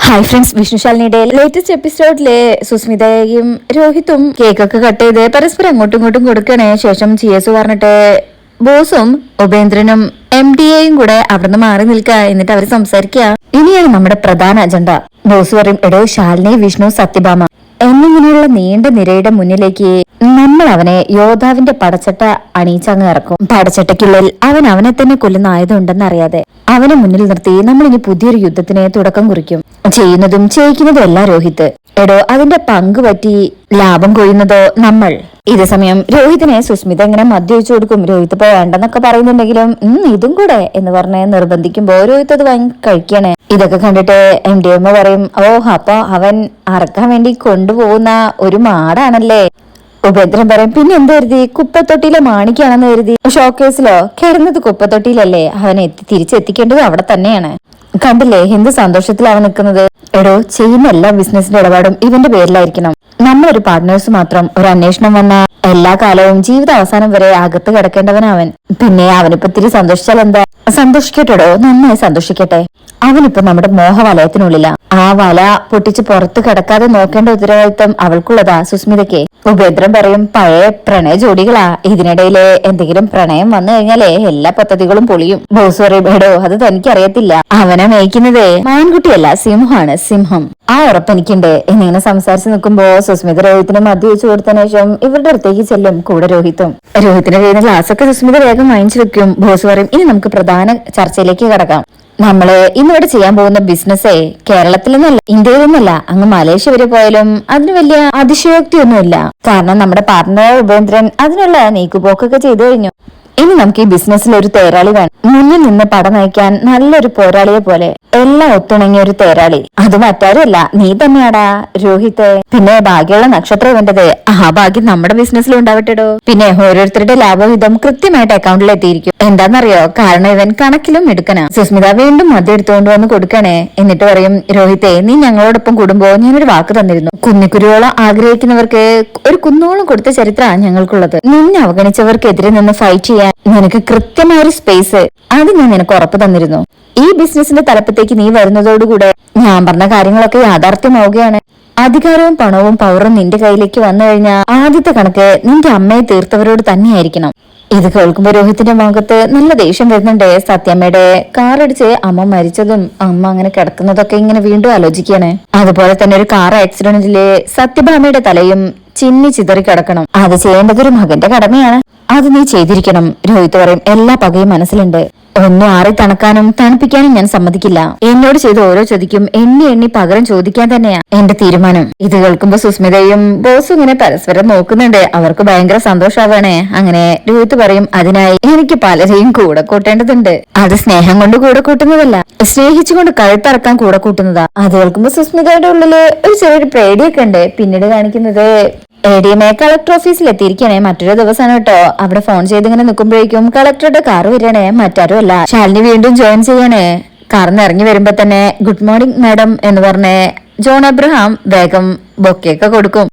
Hi friends, വിഷ്ണുശാലിനിയുടെ latest എപ്പിസോഡിലെ സുസ്മിതയും രോഹിത്തും കേക്കൊക്കെ cut ചെയ്ത് പരസ്പരം അങ്ങോട്ടും ഇങ്ങോട്ടും കൊടുക്കണേ. ശേഷം ചിയേഴ്സ് പറഞ്ഞിട്ട് ബോസും ഉപേന്ദ്രനും MD-യും കൂടെ അവിടുന്ന് മാറി നിൽക്കുക. എന്നിട്ട് അവർ സംസാരിക്കുക. ഇനിയാണ് നമ്മുടെ പ്രധാന അജണ്ട. ബോസ് പറയും, എടോ ശാലിനി, വിഷ്ണു, സത്യഭാമ എന്നിങ്ങനെയുള്ള നീണ്ട നിരയുടെ മുന്നിലേക്ക് നമ്മൾ അവനെ യോദ്ധാവിന്റെ പടച്ചട്ട അണിയിച്ചങ്ങ് ഇറക്കും. പടച്ചട്ടയ്ക്കുള്ളിൽ അവൻ അവനെ തന്നെ കൊല്ലുന്ന ആയുധമുണ്ടെന്ന് അറിയാതെ അവനെ മുന്നിൽ നിർത്തി നമ്മൾ ഇനി പുതിയൊരു യുദ്ധത്തിന് തുടക്കം കുറിക്കും. ചെയ്യുന്നതും ചെയ്യിക്കുന്നതും എല്ലാം രോഹിത്. എടോ, അതിന്റെ പങ്ക് പറ്റി ലാഭം കൊയ്യുന്നതോ നമ്മൾ. ഇതേ സമയം രോഹിതിനെ സുസ്മിത ഇങ്ങനെ മദ്യവെച്ചു കൊടുക്കും. രോഹിത് ഇപ്പൊ വേണ്ടെന്നൊക്കെ പറയുന്നുണ്ടെങ്കിലും ഇതും കൂടെ എന്ന് പറഞ്ഞ് നിർബന്ധിക്കുമ്പോ രോഹിത് അത് വാങ്ങി കഴിക്കണേ. ഇതൊക്കെ കണ്ടിട്ട് MD അമ്മ പറയും, അപ്പൊ അവൻ അറക്കാൻ വേണ്ടി കൊണ്ടുപോകുന്ന ഒരു മാടാണല്ലേ. ഉപേന്ദ്രൻ പറയും, പിന്നെ എന്ത് കരുതി, കുപ്പത്തൊട്ടിയിലെ മാണിക്കാണെന്ന് കരുതി. ഷോക്കേസിലോ കിടന്നത് കുപ്പത്തൊട്ടിയിലല്ലേ, അവനെ തിരിച്ചെത്തിക്കേണ്ടത് അവിടെ തന്നെയാണ്. കണ്ടില്ലേ എന്ത് സന്തോഷത്തിൽ അവൻ നിൽക്കുന്നത്. എടോ, ചെയ്യുന്ന എല്ലാ ബിസിനസിന്റെ ഇടപാടും ഇവന്റെ പേരിലായിരിക്കണം. നമ്മളൊരു പാർട്ട്നേഴ്സ് മാത്രം. ഒരു അന്വേഷണം വന്ന എല്ലാ കാലവും ജീവിത അവസാനം വരെ അകത്ത് കിടക്കേണ്ടവനവൻ. പിന്നെ അവനിപ്പോ ഇത്തിരി സന്തോഷിച്ചാൽ എന്താ? സന്തോഷിക്കട്ടെടോ, നന്നായി സന്തോഷിക്കട്ടെ. അവനിപ്പോ നമ്മുടെ മോഹവലയത്തിനുള്ളില. ആ വല പൊട്ടിച്ച് പുറത്ത് കിടക്കാതെ നോക്കേണ്ട ഉത്തരവാദിത്വം അവൾക്കുള്ളതാ, സുസ്മിതയ്ക്ക്. ഉപേന്ദ്രൻ പറയും, പഴയ പ്രണയ ജോഡികളാ. ഇതിനിടയിലെ എന്തെങ്കിലും പ്രണയം വന്നു കഴിഞ്ഞാലേ എല്ലാ പദ്ധതികളും പൊളിയും. ബോസ് പറയും, എടോ അത് തനിക്കറിയത്തില്ല, അവനെ മേയ്ക്കുന്നത് മാൻകുട്ടിയല്ല, സിംഹമാണ്, സിംഹം. ആ ഉറപ്പെനിക്കുണ്ട് എന്നിങ്ങനെ സംസാരിച്ച് നിൽക്കുമ്പോ സുസ്മിത രോഹിത്തിനെ മദ്യ വെച്ചു കൊടുത്തതിനു ശേഷം ഇവരുടെ അടുത്തേക്ക് ചെല്ലും, കൂടെ രോഹിത്തും. രോഹിത്തിന്റെ കയ്യിൽ നിന്ന് ഗ്ലാസ്സൊക്കെ സുസ്മിത വേഗം വാങ്ങിച്ചു വെക്കും. ബോസ് പറയും, ഇനി നമുക്ക് പ്രധാന ചർച്ചയിലേക്ക് കടക്കാം. നമ്മള് ഇന്നിവിടെ ചെയ്യാൻ പോകുന്ന ബിസിനസ്സേ കേരളത്തിൽ നിന്നല്ല, ഇന്ത്യയിൽ നിന്നല്ല, അങ്ങ് മലേഷ്യ വരെ പോയാലും അതിന് വലിയ അതിശയോക്തിയൊന്നുമില്ല. കാരണം നമ്മുടെ പാർട്ണർ ഉപേന്ദ്രൻ അതിനുള്ള നീക്കുപോക്കൊക്കെ ചെയ്തു കഴിഞ്ഞു. ഇനി നമുക്ക് ഈ ബിസിനസ്സിൽ ഒരു തേരാളി വേണം. മുന്നിൽ നിന്ന് പട നയിക്കാൻ നല്ലൊരു പോരാളിയെ പോലെ എല്ലാം ഒത്തിണങ്ങിയ ഒരു തേരാളി. അത് മറ്റാരുമല്ല, നീ തന്നെയാടാ രോഹിത്. പിന്നെ ഭാഗ്യമുള്ള നക്ഷത്രം വേണ്ടത്. ആ ഭാഗ്യം നമ്മുടെ ബിസിനസ്സിൽ ഉണ്ടാവട്ടെടോ. പിന്നെ ഓരോരുത്തരുടെ ലാഭവിധം കൃത്യമായിട്ട് അക്കൗണ്ടിൽ എത്തിയിരിക്കും. എന്താണെന്നറിയോ? കാരണം ഇവൻ കണക്കിലും എടുക്കണ. സുസ്മിത വീണ്ടും മദ്യം എടുത്തുകൊണ്ട് വന്ന് കൊടുക്കണേ. എന്നിട്ട് പറയും, രോഹിത്തെ, നീ ഞങ്ങളോടൊപ്പം കൂടുമ്പോ ഞാനൊരു വാക്ക് തന്നിരുന്നു. കുന്നിക്കുരുവോളം ആഗ്രഹിക്കുന്നവർക്ക് ഒരു കുന്നോളം കൊടുത്ത ചരിത്രമാണ് ഞങ്ങൾക്കുള്ളത്. നിന്നെ അവഗണിച്ചവർക്കെതിരെ നിന്ന് ഫൈറ്റ് ചെയ്യാൻ നിനക്ക് കൃത്യമായ ഒരു സ്പേസ്, അത് ഞാൻ നിനക്ക് ഉറപ്പ് തന്നിരുന്നു. ഈ ബിസിനസിന്റെ തലപ്പത്തേക്ക് നീ വരുന്നതോടുകൂടെ ഞാൻ പറഞ്ഞ കാര്യങ്ങളൊക്കെ യാഥാർത്ഥ്യമാവുകയാണ്. അധികാരവും പണവും പവറും നിന്റെ കയ്യിലേക്ക് വന്നു കഴിഞ്ഞാൽ ആദ്യത്തെ കണക്ക് നിന്റെ അമ്മയെ തീർത്തവരോട് തന്നെയായിരിക്കണം. ഇത് കേൾക്കുമ്പോ രോഹിത്തിന്റെ മുഖത്ത് നല്ല ദേഷ്യം വരുന്നുണ്ട്. സത്യമ്മയുടെ കാറടിച്ച് അമ്മ മരിച്ചതും അമ്മ അങ്ങനെ കിടക്കുന്നതൊക്കെ ഇങ്ങനെ വീണ്ടും ആലോചിക്കുകയാണ്. അതുപോലെ തന്നെ ഒരു കാർ ആക്സിഡന്റില് സത്യഭാമയുടെ തലയും ചിന്നി ചിതറി കിടക്കണം. അത് ചെയ്യേണ്ടത് ഒരു മകന്റെ കടമയാണ്. അത് നീ ചെയ്തിരിക്കണം. രോഹിത് പറയും, എല്ലാ പകയും മനസ്സിലുണ്ട്. ഒന്നും ആറി തണുക്കാനും തണുപ്പിക്കാനും ഞാൻ സമ്മതിക്കില്ല. എന്നോട് ചെയ്ത ഓരോ ചോദിക്കും എണ്ണി എണ്ണി പകരം ചോദിക്കാൻ തന്നെയാ എന്റെ തീരുമാനം. ഇത് കേൾക്കുമ്പോ സുസ്മിതയും ബോസും ഇങ്ങനെ പരസ്പരം നോക്കുന്നുണ്ട്. അവർക്ക് ഭയങ്കര സന്തോഷാവാണേ. അങ്ങനെ രോഹിത് പറയും, അതിനായി എനിക്ക് പലരെയും കൂടെ കൂട്ടേണ്ടതുണ്ട്. അത് സ്നേഹം കൊണ്ട് കൂടെ കൂട്ടുന്നതല്ല, സ്നേഹിച്ചുകൊണ്ട് കഴുത്തറക്കാൻ കൂടെ കൂട്ടുന്നതാ. അത് കേൾക്കുമ്പോ സുസ്മിതയുടെ ഉള്ളില് ഒരു ചെറിയൊരു പേടിയൊക്കെ ഉണ്ട്. പിന്നീട് കാണിക്കുന്നത് ADMA കളക്ടർ ഓഫീസിൽ എത്തിയിരിക്കണേ. മറ്റൊരു ദിവസമാണ് കേട്ടോ. അവിടെ ഫോൺ ചെയ്ത് ഇങ്ങനെ നിൽക്കുമ്പോഴേക്കും കളക്ടറുടെ കാർ വരണേ. മറ്റാരും അല്ല, ശാലിനി വീണ്ടും ജോയിൻ ചെയ്യണേ. കാറിന്ന് ഇറങ്ങി വരുമ്പോ തന്നെ ഗുഡ് മോർണിംഗ് മാഡം എന്ന് പറഞ്ഞ് ജോൺ എബ്രഹാം വേഗം ബൊക്കെയൊക്കെ കൊടുക്കും.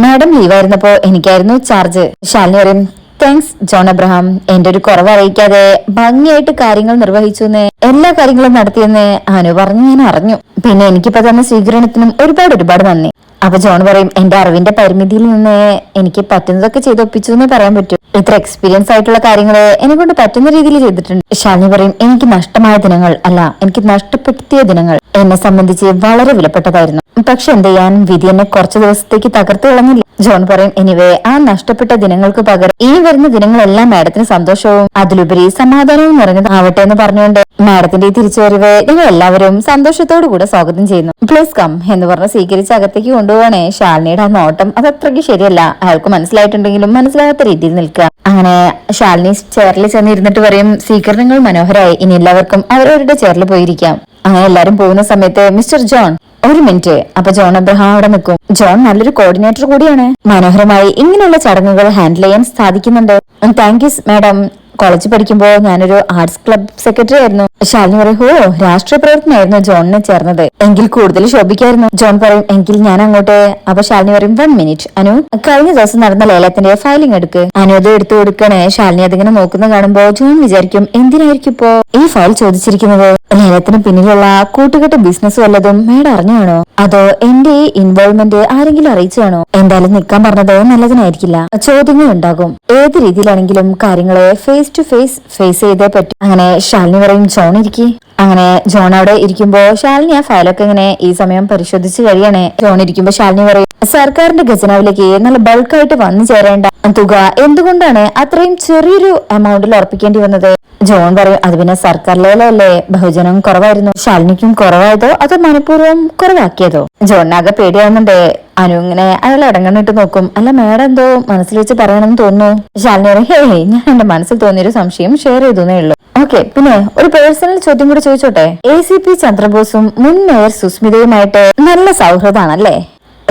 മാഡം ലീവായിരുന്നപ്പോ എനിക്കായിരുന്നു ചാർജ്. ശാലിനി പറയും, താങ്ക്സ് ജോൺ എബ്രഹാം, എന്റെ ഒരു കുറവ് അറിയിക്കാതെ ഭംഗിയായിട്ട് കാര്യങ്ങൾ നിർവഹിച്ചു, എല്ലാ കാര്യങ്ങളും നടത്തിയെന്ന് അനു പറഞ്ഞു ഞാൻ അറിഞ്ഞു. പിന്നെ എനിക്കിപ്പോ തന്നെ സ്വീകരണത്തിനും ഒരുപാട് നന്ദി. അപ്പൊ ജോൺ പറയും, എന്റെ അറിവിന്റെ പരിമിതിയിൽ നിന്ന് എനിക്ക് പറ്റുന്നതൊക്കെ ചെയ്തൊപ്പിച്ചു എന്നേ പറയാൻ പറ്റൂ. ഇത്ര എക്സ്പീരിയൻസ് ആയിട്ടുള്ള കാര്യങ്ങള് എന്നെ കൊണ്ട് പറ്റുന്ന രീതിയിൽ ചെയ്തിട്ടുണ്ട്. ശാലിനി പറയും, എനിക്ക് നഷ്ടമായ ദിനങ്ങൾ അല്ല, എനിക്ക് നഷ്ടപ്പെടുത്തിയ ദിനങ്ങൾ എന്നെ സംബന്ധിച്ച് വളരെ വിലപ്പെട്ടതായിരുന്നു. പക്ഷെ എന്ത് ചെയ്യാൻ, വിധി എന്നെ കുറച്ചു ദിവസത്തേക്ക് തകർത്ത് കളഞ്ഞില്ല. ജോൺ പറയും, എനിവേ ആ നഷ്ടപ്പെട്ട ദിനങ്ങൾക്ക് പകരം ഇനി വരുന്ന ദിനങ്ങളെല്ലാം മാഡത്തിന് സന്തോഷവും അതിലുപരി സമാധാനവും നിറഞ്ഞതാവട്ടെ എന്ന് പറഞ്ഞുകൊണ്ട് മാഡത്തിന്റെ ഈ തിരിച്ചുവരവ് നിങ്ങൾ എല്ലാവരും സന്തോഷത്തോടു കൂടെ സ്വാഗതം ചെയ്യുന്നു. പ്ലീസ് കം എന്ന് പറഞ്ഞ് സ്വീകരിച്ച് അകത്തേക്ക് കൊണ്ടുപോവാണേ. ശാലിനിയുടെ ആ നോട്ടം അത് അത്രയ്ക്ക് ശരിയല്ല. അയാൾക്ക് മനസ്സിലായിട്ടുണ്ടെങ്കിലും മനസ്സിലാകാത്ത രീതിയിൽ നിൽക്കുക. അങ്ങനെ ശാലിനി ചെയറിൽ ചെന്നിരുന്നിട്ട് പറയും, സ്വീകരണങ്ങൾ മനോഹരമായി, ഇനി എല്ലാവർക്കും അവരവരുടെ ചെയറിൽ പോയിരിക്കാം. അങ്ങനെ എല്ലാരും പോകുന്ന സമയത്ത് മിസ്റ്റർ ജോൺ ഒരു മിനിറ്റ്. അപ്പൊ ജോൺ എബ്രഹാം അവിടെ നിൽക്കും. ജോൺ നല്ലൊരു കോർഡിനേറ്റർ കൂടിയാണ്. മനോഹരമായി ഇങ്ങനെയുള്ള ചടങ്ങുകൾ ഹാൻഡിൽ ചെയ്യാൻ സാധിക്കുന്നുണ്ട്. Thank you madam. കോളേജിൽ പഠിക്കുമ്പോ ഞാനൊരു ആർട്സ് ക്ലബ് സെക്രട്ടറി ആയിരുന്നു. ശാലിനി പറയും, ഓ രാഷ്ട്രീയ പ്രവർത്തനമായിരുന്നു ജോണിനെ ചേർന്നത്, എങ്കിൽ കൂടുതൽ ശോഭിക്കായിരുന്നു. ജോൺ പറയും, എങ്കിൽ ഞാൻ അങ്ങോട്ട്. അപ്പൊ ശാലിനി പറയും, 1 മിനിറ്റ് അനു, കഴിഞ്ഞ ദിവസം നടന്ന ലേലത്തിന്റെ ഫയലിംഗ് എടുക്ക്. അനു അത് എടുത്തു കൊടുക്കണേ. ശാലിനി അതിങ്ങനെ നോക്കുന്ന കാണുമ്പോ ജോൺ വിചാരിക്കും, എന്തിനായിരിക്കും ഇപ്പോ ഈ ഫയൽ ചോദിച്ചിരിക്കുന്നത്? ലേലത്തിന് പിന്നിലുള്ള കൂട്ടുകെട്ട് ബിസിനസ് വല്ലതും മേഡം അറിഞ്ഞാണോ, അതോ എന്റെ ഈ ഇൻവോൾവ്മെന്റ് ആരെങ്കിലും അറിയിച്ചാണോ? എന്തായാലും നിൽക്കാൻ പറഞ്ഞത് നല്ലതിനായിരിക്കില്ല, ചോദ്യങ്ങൾ ഉണ്ടാകും. ഏത് രീതിയിലാണെങ്കിലും കാര്യങ്ങളെ ഫേസ് ടു ഫേസ് ചെയ്തേ പറ്റും. അങ്ങനെ ശാലിനി പറയും, ജോൺ ഇരിക്കി. അങ്ങനെ ജോൺ അവിടെ ഇരിക്കുമ്പോ ശാലിനി ആ ഫയലൊക്കെ ഇങ്ങനെ ഈ സമയം പരിശോധിച്ച് കഴിയണേ. ജോൺ ഇരിക്കുമ്പോ ശാലിനി പറയും, സർക്കാരിന്റെ ഖജനാവിലേക്ക് നല്ല ബൾക്കായിട്ട് വന്നു ചേരേണ്ട തുക എന്തുകൊണ്ടാണ് അത്രയും ചെറിയൊരു എമൗണ്ടിൽ ഉറപ്പിക്കേണ്ടി വന്നത്? ജോൺ പറയും, അത് പിന്നെ സർക്കാർ ലേലല്ലേ, ബഹുജനം കുറവായിരുന്നു. ശാലിനിക്കും കുറവായതോ അതോ മനഃപൂർവ്വം കുറവാക്കിയതോ? ജോണിനാകെ പേടിയാവുന്നുണ്ട്. അനു ഇങ്ങനെ അയാൾ അടങ്ങണിട്ട് നോക്കും. അല്ല മേഡം എന്തോ മനസ്സിൽ വെച്ച് പറയണമെന്ന് തോന്നുന്നു. ശാലിനി പറയും, ഹേ ഞാൻ എന്റെ മനസ്സിൽ തോന്നിയൊരു സംശയം ഷെയർ ചെയ്തേ ഉള്ളൂ. ഓക്കെ, പിന്നെ ഒരു പേഴ്സണൽ ചോദ്യം കൂടി ചോദിച്ചോട്ടെ. ACP ചന്ദ്രബോസും മുൻ മേയർ സുസ്മിതയുമായിട്ട് നല്ല സൗഹൃദാണല്ലേ?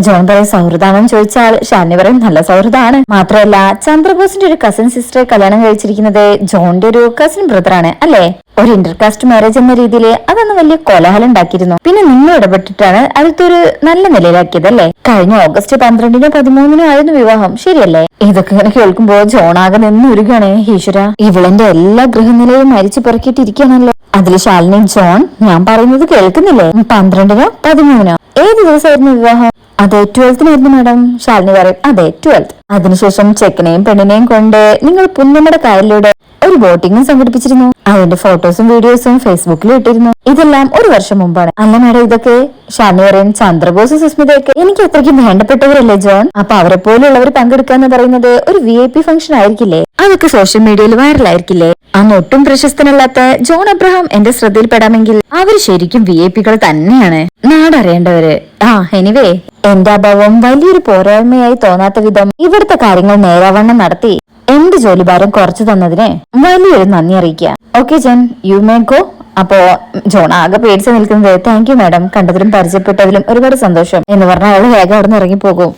ജോൺ പറയും, സൗഹൃദാണെന്ന് ചോദിച്ചാൽ ശാലിനി പറയും, നല്ല സൗഹൃദമാണ്. മാത്രമല്ല ചന്ദ്രബോസിന്റെ ഒരു കസിൻ സിസ്റ്ററെ കല്യാണം കഴിച്ചിരിക്കുന്നത് ജോണിന്റെ ഒരു കസിൻ ബ്രദറാണ് അല്ലേ? ഒരു ഇന്റർകാസ്റ്റ് മാരേജ് എന്ന രീതിയിൽ അതൊന്ന് വലിയ കോലാഹലം ഉണ്ടാക്കിയിരുന്നു. പിന്നെ നിങ്ങൾ ഇടപെട്ടിട്ടാണ് അടുത്തൊരു നല്ല നിലയിലാക്കിയത് അല്ലേ? കഴിഞ്ഞ ഓഗസ്റ്റ് 12-നോ 13-നോ ആയിരുന്നു വിവാഹം, ശരിയല്ലേ? ഇതൊക്കെ ഇങ്ങനെ കേൾക്കുമ്പോ ജോണാകെ നിന്നുരുകാണ്. ഈശ്വര, ഇവളെന്റെ എല്ലാ ഗൃഹനിലയും മരിച്ചു പെറുക്കിയിട്ടിരിക്കുകയാണല്ലോ. അതില് ശാലിനി, ജോൺ ഞാൻ പറയുന്നത് കേൾക്കുന്നില്ലേ? 12-നോ 13-നോ ഏത് ദിവസമായിരുന്നു വിവാഹം? അതെ 12-നായിരുന്നു മാഡം. ശാലിനി പറയും, അതെ 12. അതിനുശേഷം ചെക്കനെയും പെണ്ണിനെയും കൊണ്ട് നിങ്ങൾ പുന്നമട കായലിലൂടെ ഒരു ബോട്ടിങ്ങും സംഘടിപ്പിച്ചിരുന്നു. അതിന്റെ ഫോട്ടോസും വീഡിയോസും ഫേസ്ബുക്കിൽ ഇട്ടിരുന്നു. ഇതെല്ലാം 1 വർഷം മുമ്പാണ്. അല്ല മാഡം ഇതൊക്കെ? ശാലിനി പറയും, ചന്ദ്രബോസ് സുസ്മിതയൊക്കെ എനിക്ക് അത്രയ്ക്കും വേണ്ടപ്പെട്ടവരല്ലേ ജോൺ? അപ്പൊ അവരെ പോലുള്ളവർ പങ്കെടുക്കാന്ന് പറയുന്നത് ഒരു VIP ഫംഗ്ഷൻ ആയിരിക്കില്ലേ? അതൊക്കെ സോഷ്യൽ മീഡിയയിൽ വൈറലായിരിക്കില്ലേ? അന്ന് ഒട്ടും പ്രശസ്തനല്ലാത്ത ജോൺ അബ്രഹാം എന്റെ ശ്രദ്ധയിൽപ്പെടാമെങ്കിൽ അവർ ശരിക്കും VIP തന്നെയാണ്, നാടറിയേണ്ടവര്. എനിവേ, എന്റെ അഭാവം വലിയൊരു പോരായ്മയായി തോന്നാത്ത വിധം ഇവിടുത്തെ കാര്യങ്ങൾ നേരാവണ്ണം നടത്തി എന്റെ ജോലിഭാരം കുറച്ചു തന്നതിന് വലിയൊരു നന്ദി അറിയിക്കുക. Okay John, you may go. അപ്പോ ജോൺ ആകെ പേടിച്ചു നിൽക്കുന്നത്, താങ്ക് യു മാഡം, കണ്ടതിലും പരിചയപ്പെട്ടതിലും ഒരുപാട് സന്തോഷം എന്ന് പറഞ്ഞാൽ അയാൾ വേഗം അവിടെ നിന്ന് ഇറങ്ങിപ്പോകും.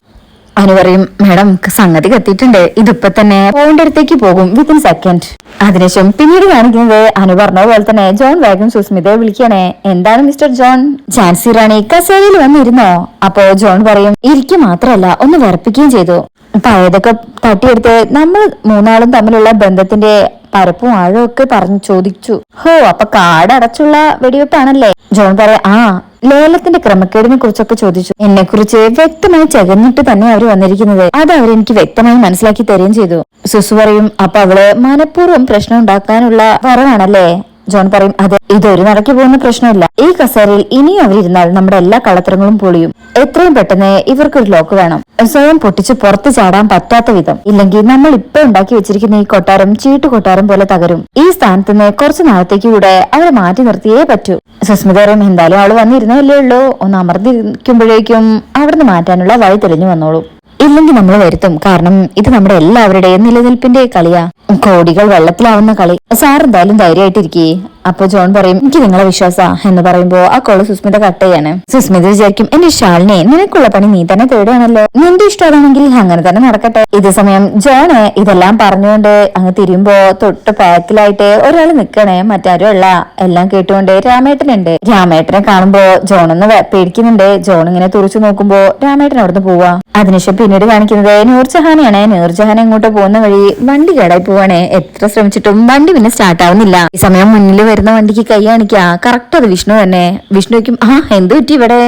അനു പറയും, മാഡം സംഗതി കത്തിയിട്ടുണ്ട്, ഇതിപ്പോ തന്നെ പോയിന്റ് അടുത്തേക്ക് പോകും വിത്തിൻ സെക്കൻഡ്. അതിനുശേഷം പിന്നീട് കാണിക്കുന്നത് അനു പറഞ്ഞ പോലെ തന്നെ ജോൺ വേഗം സുസ്മിതയെ വിളിക്കണേ. എന്താണ് മിസ്റ്റർ ജോൺ? ഝാൻസി റാണി കസേരയിൽ വന്നിരുന്നോ? അപ്പോ ജോൺ പറയും, ഇരിക്കുക മാത്രമല്ല ഒന്ന് വിറപ്പിക്കുകയും ചെയ്തു. പഴയതൊക്കെ തട്ടിയെടുത്ത് നമ്മൾ മൂന്നാളും തമ്മിലുള്ള ബന്ധത്തിന്റെ പരപ്പും ആഴവും ഒക്കെ പറഞ്ഞു ചോദിച്ചു. ഹോ, അപ്പൊ കാടടച്ചുള്ള വെടിവെപ്പാണല്ലേ? ജോൺ പറയാം, ലേലത്തിന്റെ ക്രമക്കേടിനെ കുറിച്ചൊക്കെ ചോദിച്ചു. എന്നെ കുറിച്ച് വ്യക്തമായി ചകഞ്ഞിട്ട് തന്നെ അവര് വന്നിരിക്കുന്നത്. അത് അവരെനിക്ക് വ്യക്തമായി മനസ്സിലാക്കി തരുകയും ചെയ്തു. സുസു പറയും, അപ്പൊ അവള് മനഃപൂർവ്വം പ്രശ്നം ഉണ്ടാക്കാനുള്ള വരവാണല്ലേ? ജോൺ പറയും, അതെ, ഇതൊരു നടക്കി പോകുന്ന പ്രശ്നമില്ല. ഈ കസേരയിൽ ഇനിയും അവരിരുന്നാൽ നമ്മുടെ എല്ലാ കളത്തരങ്ങളും പൊളിയും. എത്രയും പെട്ടെന്ന് ഇവർക്കൊരു ലോക്ക് വേണം, സ്വയം പൊട്ടിച്ച് പുറത്തു ചാടാൻ പറ്റാത്ത വിധം. ഇല്ലെങ്കിൽ നമ്മൾ ഇപ്പൊ ഉണ്ടാക്കി വെച്ചിരിക്കുന്ന ഈ കൊട്ടാരം ചീട്ടു കൊട്ടാരം പോലെ തകരും. ഈ സ്ഥാനത്ത് നിന്ന് കുറച്ചു നാളത്തേക്ക് കൂടെ അവരെ മാറ്റി നിർത്തിയേ പറ്റൂ. സുസ്മിത പറയും, എന്തായാലും അവള് വന്നിരുന്നല്ലേ ഉള്ളൂ, ഒന്ന് അമർന്നിരിക്കുമ്പോഴേക്കും അവിടുന്ന് മാറ്റാനുള്ള വഴി തെളിഞ്ഞു വന്നോളൂ. ഇല്ലെങ്കിൽ നമ്മൾ വരുത്തും. കാരണം ഇത് നമ്മുടെ എല്ലാവരുടെയും നിലനിൽപ്പിന്റെ കളിയാ, കോടികൾ വെള്ളത്തിലാവുന്ന കളി. സാർ എന്തായാലും ധൈര്യമായിട്ടിരിക്കേ. അപ്പൊ ജോൺ പറയും, എനിക്ക് നിങ്ങളെ വിശ്വാസ എന്ന് പറയുമ്പോ ആ കോള് സുസ്മിത കട്ട് ചെയ്യാണ്. സുസ്മിത വിചാരിക്കും, എന്റെ ശാലിനെ നിനക്കുള്ള പണി നീ തന്നെ തേടുകയാണല്ലോ, നിന്റെ ഇഷ്ടമാണെങ്കിൽ അങ്ങനെ തന്നെ നടക്കട്ടെ. ഇതേ സമയം ജോണ് ഇതെല്ലാം പറഞ്ഞുകൊണ്ട് അങ്ങ് തിരിയുമ്പോ തൊട്ട് പാക്കിലായിട്ട് ഒരാൾ നിക്കണേ, മറ്റാരും അല്ല. എല്ലാം കേട്ടുകൊണ്ട് രാമേട്ടനുണ്ട്. രാമേട്ടനെ കാണുമ്പോ ജോണൊന്ന് പേടിക്കുന്നുണ്ട്. ജോൺ ഇങ്ങനെ തുറച്ചു നോക്കുമ്പോ രാമേട്ടൻ അവിടുന്ന് പോവാ. അതിനുശേഷം പിന്നീട് കാണിക്കുന്നത് നൂർജഹാനെയാണ്. നൂർജഹാൻ എങ്ങോട്ട് പോകുന്ന വഴി വണ്ടി കേടായി പോവാണ്. എത്ര ശ്രമിച്ചിട്ടും വണ്ടി പിന്നെ സ്റ്റാർട്ട് ആവുന്നില്ല. ഈ സമയം മുന്നിൽ വരുന്ന വണ്ടിക്ക് കൈ കാണിക്കാ. കറക്റ്റ് അത് വിഷ്ണു തന്നെ. വിഷ്ണുക്കും എന്ത് പറ്റി ഇവിടെ?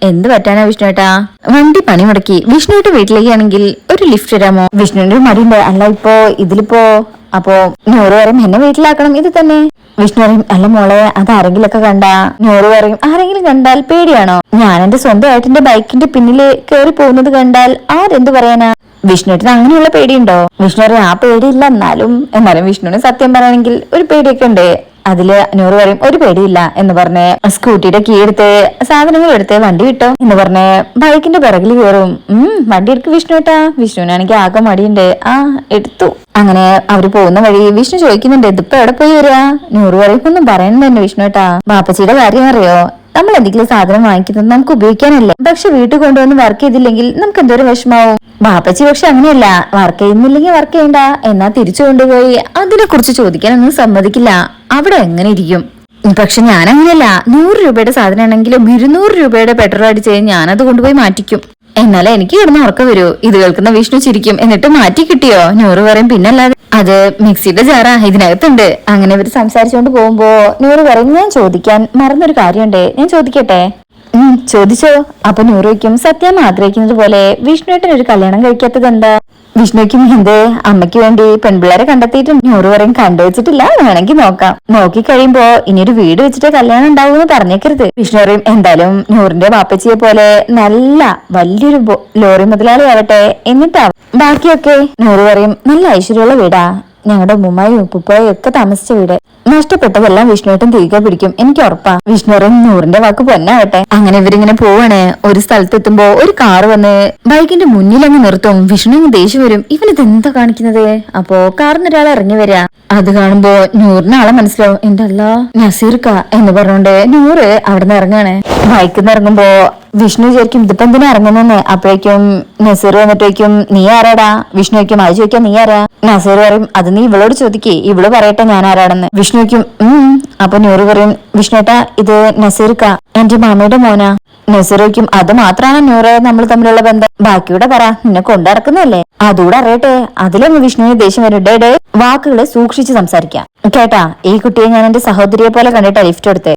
എന്ത് പറ്റാനാ വിഷ്ണുവേട്ടാ? വണ്ടി പണി മുടക്കി. വിഷ്ണുവേട്ട വീട്ടിലേക്കാണെങ്കിൽ ഒരു ലിഫ്റ്റ് തരാമോ? വിഷ്ണുവിന്റെ ഒരു മടിയുണ്ട്. അല്ല ഇപ്പോ ഇതിലിപ്പോ അപ്പോ നൂറ് പറയും എന്നെ വീട്ടിലാക്കണം, ഇത് തന്നെ. വിഷ്ണു പറയും, അല്ല മോളെ, അത് ആരെങ്കിലൊക്കെ കണ്ടാ? നൂറ് പറയും, ആരെങ്കിലും കണ്ടാൽ പേടിയാണോ? ഞാൻ എന്റെ സ്വന്തമായിട്ട് എന്റെ ബൈക്കിന്റെ പിന്നില് കേറി പോകുന്നത് കണ്ടാൽ ആരെന്ത് പറയാനാ? വിഷ്ണുവിന് അങ്ങനെയുള്ള പേടിയുണ്ടോ? വിഷ്ണു പറയും, ആ പേടിയില്ല, എന്നാലും വിഷ്ണുവിന് സത്യം പറയണമെങ്കിൽ ഒരു പേടിയൊക്കെ ഉണ്ട്. അതില് നൂറ് പറയും, ഒരു പേടിയില്ല എന്ന് പറഞ്ഞ് സ്കൂട്ടിയുടെ കീ എടുത്ത് സാധനങ്ങൾ എടുത്ത് വണ്ടി വിട്ടോ എന്ന് പറഞ്ഞ് ബൈക്കിന്റെ പിറകിൽ കയറും. വണ്ടി എടുക്ക് വിഷ്ണുട്ടാ. വിഷ്ണുവിനാണെങ്കിൽ ആകെ മടിയുണ്ട്. എടുത്തു. അങ്ങനെ അവര് പോകുന്ന വഴി വിഷ്ണു ചോദിക്കുന്നുണ്ട്, ഇതിപ്പോ എവിടെ പോയി വരിക? നൂറ് പറയും, ഒന്നും പറയുന്നത് തന്നെ വിഷ്ണുട്ടാ. ബാപ്പച്ചിയുടെ കാര്യം അറിയോ? നമ്മൾ എന്തെങ്കിലും സാധനം വാങ്ങിക്കുന്നത് നമുക്ക് ഉപയോഗിക്കാനല്ലേ, പക്ഷെ വീട്ടിൽ കൊണ്ടുവന്ന് വർക്ക് ചെയ്തില്ലെങ്കിൽ നമുക്ക് എന്തോരം വിഷമാവും. ബാപ്പച്ചി പക്ഷെ അങ്ങനെയല്ല, വർക്ക് ചെയ്യുന്നില്ലെങ്കിൽ വർക്ക് ചെയ്യണ്ട, എന്നാ തിരിച്ചു കൊണ്ടുപോയി അതിനെ കുറിച്ച് ചോദിക്കാനൊന്നും സമ്മതിക്കില്ല. അവിടെ എങ്ങനെ ഇരിക്കും. പക്ഷെ ഞാൻ അങ്ങനെയല്ല, 100 രൂപയുടെ സാധനമാണെങ്കിലും 200 രൂപയുടെ പെട്രോൾ അടിച്ച് ഞാനത് കൊണ്ടുപോയി മാറ്റിക്കും. എന്നാലേ എനിക്ക് കിടന്ന് ഉറക്കം വരൂ. ഇത് കേൾക്കുന്ന വിഷ്ണു ചിരിക്കും. എന്നിട്ട് മാറ്റി കിട്ടിയോ? 100 പറയും. പിന്നല്ലാതെ അത് മിക്സിയുടെ ജാറാ, ഇതിനകത്തുണ്ട്. അങ്ങനെ ഇവര് സംസാരിച്ചുകൊണ്ട് പോകുമ്പോ 100 പറയും, ഞാൻ ചോദിക്കാൻ മറന്നൊരു കാര്യമുണ്ട്, ഞാൻ ചോദിക്കട്ടെ? ചോദിച്ചോ. അപ്പൊ 100 വയ്ക്കും, സത്യം ആഗ്രഹിക്കുന്നത് പോലെ വിഷ്ണുവേട്ടൻ ഒരു കല്യാണം കഴിക്കാത്തത് എന്താ? വിഷ്ണുക്കും എന്ത്, അമ്മയ്ക്ക് വേണ്ടി പെൺപിള്ളേരെ കണ്ടെത്തിയിട്ടുണ്ട്. 100 പറയും, കണ്ടുവച്ചിട്ടില്ല, വേണമെങ്കിൽ നോക്കാം. നോക്കി കഴിയുമ്പോ ഇനിയൊരു വീട് വെച്ചിട്ട് കല്യാണം ഉണ്ടാവൂന്ന് പറഞ്ഞേക്കരുത്. വിഷ്ണു പറയും, എന്തായാലും 100ന്റെ ബാപ്പച്ചിയെ പോലെ നല്ല വലിയൊരു ലോറി മുതലാളി ആവട്ടെ, എന്നിട്ടാവും ബാക്കിയൊക്കെ. 100 പറയും, നല്ല ഐശ്വര്യമുള്ള വീടാ, ഞങ്ങളുടെ ഉമ്മുമായും ഉപ്പുപ്പായും ഒക്കെ താമസിച്ച വീട്. നഷ്ടപ്പെട്ടതെല്ലാം വിഷ്ണുവേട്ടൻ തിരികെ പിടിക്കും, എനിക്ക് ഉറപ്പാ. വിഷ്ണു പറയും, 100ന്റെ വാക്ക് പൊന്നാവട്ടെ. അങ്ങനെ ഇവരിങ്ങനെ പോവാണ്. ഒരു സ്ഥലത്തെത്തുമ്പോ ഒരു കാറ് വന്ന് ബൈക്കിന്റെ മുന്നിൽ അങ്ങ് നിർത്തും. വിഷ്ണു ദേഷ്യം വരും, ഇവനിത് എന്താ കാണിക്കുന്നത്? അപ്പോ കാറിന് ഒരാൾ ഇറങ്ങി വരിക. അത് കാണുമ്പോ 100ന് ആളെ മനസ്സിലാവും. എന്റെ അല്ലാ, നസീർക്ക എന്ന് പറഞ്ഞോണ്ട് 100 അവിടെ നിന്ന് ഇറങ്ങാണ്. ബൈക്കിൽ നിന്ന് ഇറങ്ങുമ്പോ വിഷ്ണു വിചാരിക്കും ഇതിപ്പോ എന്തിനാ ഇറങ്ങുന്നെന്ന്. അപ്പോഴേക്കും നസീർ വന്നിട്ടേക്കും, നീ ആരാടാ? വിഷ്ണു വയ്ക്കും, അത് ചോദിക്കാം, നീ ആരാ? നസീർ പറയും, അത് നീ ഇവളോട് ചോദിക്കേ, ഇവള് പറയട്ടെ ഞാൻ ആരാടെന്ന്. വിഷ്ണു വയ്ക്കും. അപ്പൊ 100 പറയും, വിഷ്ണുട്ടാ ഇത് നസീർക്ക, എന്റെ മാമയുടെ മോനാ. നസീർ വയ്ക്കും, അത് മാത്രമാണ് 100 നമ്മൾ തമ്മിലുള്ള ബന്ധം, ബാക്കിയൂടെ പറ, നിന്നെ കൊണ്ടിറക്കുന്നല്ലേ, അതുകൂടെ അറിയട്ടെ. അതിലൊന്ന് വിഷ്ണുവിന് ദേഷ്യം വരും. ഡേ വാക്കുകളെ സൂക്ഷിച്ച് സംസാരിക്കാം കേട്ടാ. ഈ കുട്ടിയെ ഞാൻ എന്റെ സഹോദരിയെ പോലെ കണ്ടിട്ടാ ലിഫ്റ്റ് എടുത്തേ.